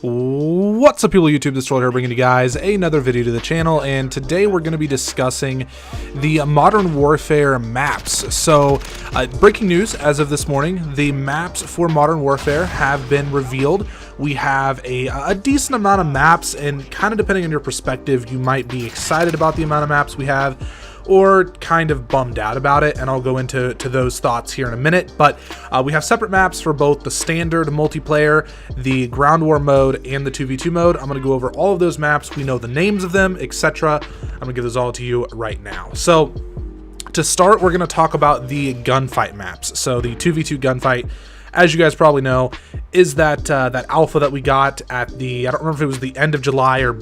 What's up, people of YouTube? This is Troll here, bringing you guys another video to the channel, and today we're going to be discussing the Modern Warfare maps. So, breaking news as of this morning, the maps for Modern Warfare have been revealed. We have a decent amount of maps, and kind of depending on your perspective, you might be excited about the amount of maps we have, or kind of bummed out about it, and I'll go into those thoughts here in a minute. But we have separate maps for both the standard multiplayer, the ground war mode, and the 2v2 mode. I'm going to go over all of those maps. We know the names of them, etc. I'm going to give those all to you right now. So to start, we're going to talk about the gunfight maps. So the 2v2 gunfight, as you guys probably know, is that alpha that we got at the, I don't remember if it was the end of July or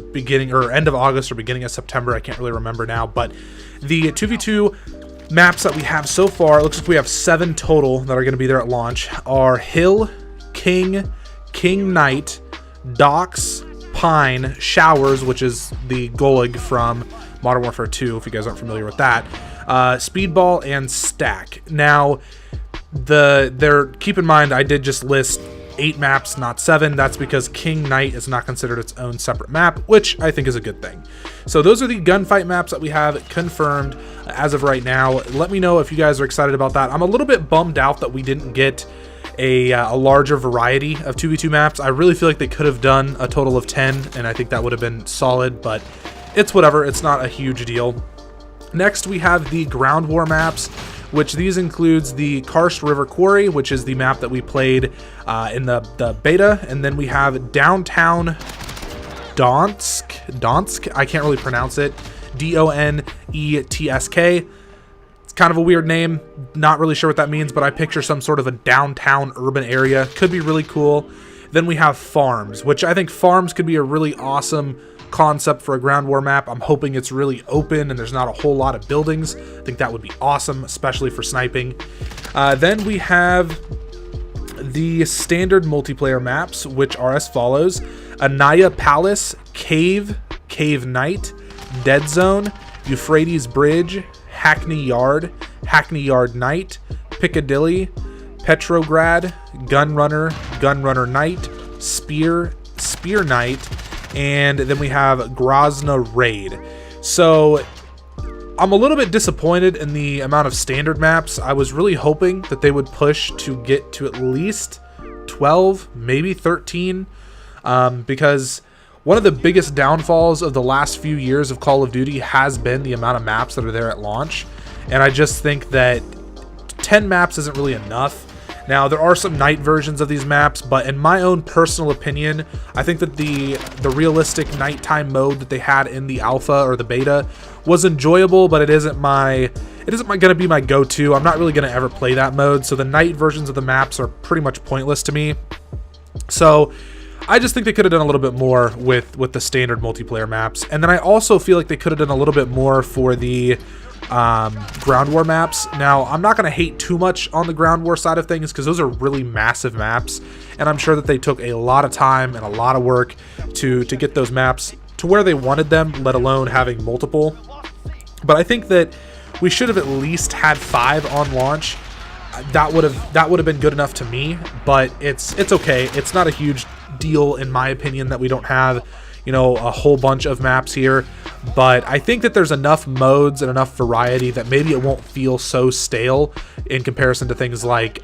end of August or beginning of September. I can't really remember now, but the 2v2 maps that we have so far, it looks like we have 7 total that are going to be there at launch, are Hill, King, King Knight, Docks, Pine, Showers, which is the Gulag from Modern Warfare 2, if you guys aren't familiar with that, Speedball, and Stack. Now, keep in mind, I did just list 8 maps, not 7. That's because King Knight is not considered its own separate map, which I think is a good thing. So those are the gunfight maps that we have confirmed as of right now. Let me know if you guys are excited about that. I'm a little bit bummed out that we didn't get a larger variety of 2v2 maps. I really feel like they could have done a total of 10, and I think that would have been solid, but it's whatever. It's not a huge deal. Next, we have the ground war maps, which these includes the Karst River Quarry, which is the map that we played in the beta, and then we have Downtown Donetsk, I can't really pronounce it, Donetsk. It's kind of a weird name, not really sure what that means, but I picture some sort of a downtown urban area, could be really cool. Then we have Farms, which I think Farms could be a really awesome concept for a ground war map. I'm hoping it's really open and there's not a whole lot of buildings. I think that would be awesome, especially for sniping. Then we have the standard multiplayer maps, which are as follows: Anaya Palace, Cave, Cave Knight, Dead Zone, Euphrates Bridge, Hackney Yard Knight, Piccadilly, Petrograd, Gunrunner, Gunrunner Knight, Spear Knight, and then we have Grozna Raid. So I'm a little bit disappointed in the amount of standard maps. I was really hoping that they would push to get to at least 12, maybe 13, because one of the biggest downfalls of the last few years of Call of Duty has been the amount of maps that are there at launch, and I just think that 10 maps isn't really enough. Now, there are some night versions of these maps, but in my own personal opinion, I think that the realistic nighttime mode that they had in the alpha or the beta was enjoyable, but it isn't gonna be my go-to. I'm not really gonna ever play that mode, so the night versions of the maps are pretty much pointless to me. So I just think they could have done a little bit more with the standard multiplayer maps, and then I also feel like they could have done a little bit more for the ground war maps. Now, I'm not going to hate too much on the ground war side of things because those are really massive maps, and I'm sure that they took a lot of time and a lot of work to get those maps to where they wanted them, let alone having multiple. But I think that we should have at least had 5 on launch. That would have been good enough to me, but it's okay. It's not a huge deal in my opinion that we don't have, you know, a whole bunch of maps here, but I think that there's enough modes and enough variety that maybe it won't feel so stale in comparison to things like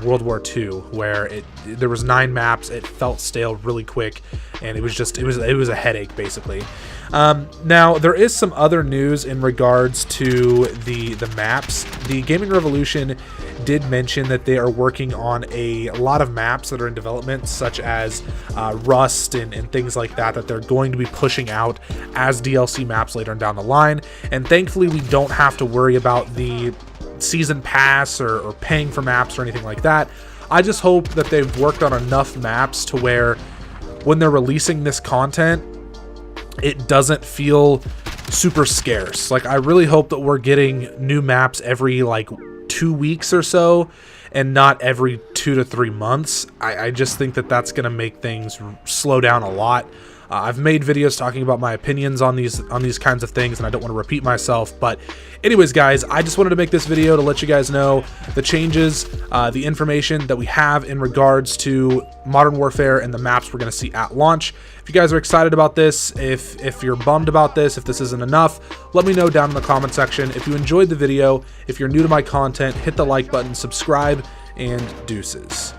World War II, where there was 9 maps. It felt stale really quick, and it was a headache basically. Now, there is some other news in regards to the maps. The Gaming Revolution did mention that they are working on a lot of maps that are in development, such as Rust and things like that they're going to be pushing out as DLC maps later down the line. And thankfully, we don't have to worry about the season pass or paying for maps or anything like that. I just hope that they've worked on enough maps to where when they're releasing this content, it doesn't feel super scarce. Like, I really hope that we're getting new maps every like 2 weeks or so, and not every 2 to 3 months. I just think that that's going to make things slow down a lot. I've made videos talking about my opinions on these kinds of things, and I don't want to repeat myself. But anyways, guys, I just wanted to make this video to let you guys know the changes, the information that we have in regards to Modern Warfare and the maps we're going to see at launch. If you guys are excited about this, if you're bummed about this, if this isn't enough, let me know down in the comment section. If you enjoyed the video, if you're new to my content, hit the like button, subscribe, and deuces.